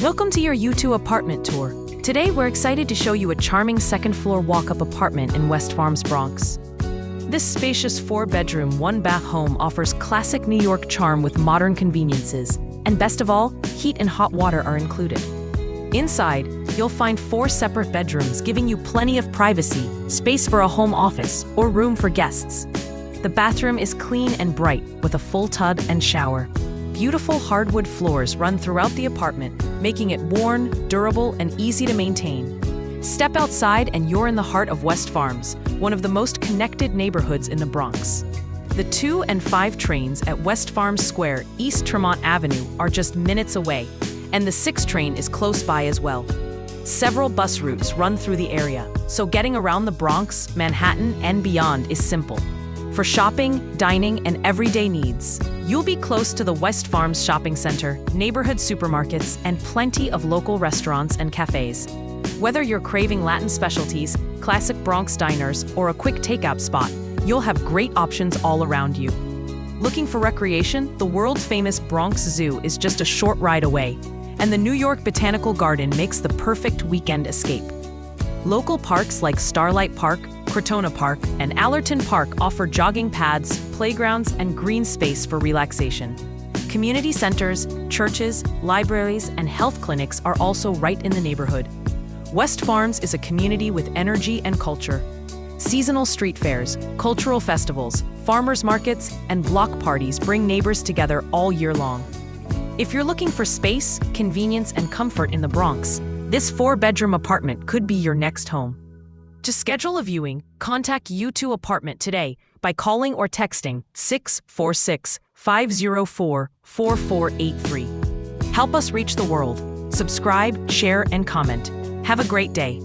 Welcome to your U2 apartment tour. Today we're excited to show you a charming second-floor walk-up apartment in West Farms, Bronx. This spacious 4-bedroom, 1-bath home offers classic New York charm with modern conveniences. And best of all, heat and hot water are included. Inside, you'll find 4 separate bedrooms giving you plenty of privacy, space for a home office, or room for guests. The bathroom is clean and bright with a full tub and shower. Beautiful hardwood floors run throughout the apartment, making it worn, durable, and easy to maintain. Step outside and you're in the heart of West Farms, one of the most connected neighborhoods in the Bronx. The 2 and 5 trains at West Farms Square, East Tremont Avenue, are just minutes away, and the 6 train is close by as well. Several bus routes run through the area, so getting around the Bronx, Manhattan, and beyond is simple. For shopping, dining, and everyday needs, you'll be close to the West Farms Shopping Center, neighborhood supermarkets, and plenty of local restaurants and cafes. Whether you're craving Latin specialties, classic Bronx diners, or a quick takeout spot, you'll have great options all around you. Looking for recreation? The world-famous Bronx Zoo is just a short ride away, and the New York Botanical Garden makes the perfect weekend escape. Local parks like Starlight Park, Crotona Park, and Allerton Park offer jogging paths, playgrounds, and green space for relaxation. Community centers, churches, libraries, and health clinics are also right in the neighborhood. West Farms is a community with energy and culture. Seasonal street fairs, cultural festivals, farmers markets, and block parties bring neighbors together all year long. If you're looking for space, convenience, and comfort in the Bronx, this 4-bedroom apartment could be your next home. To schedule a viewing, contact U2 Apartment today by calling or texting 646-504-4483. Help us reach the world. Subscribe, share, and comment. Have a great day.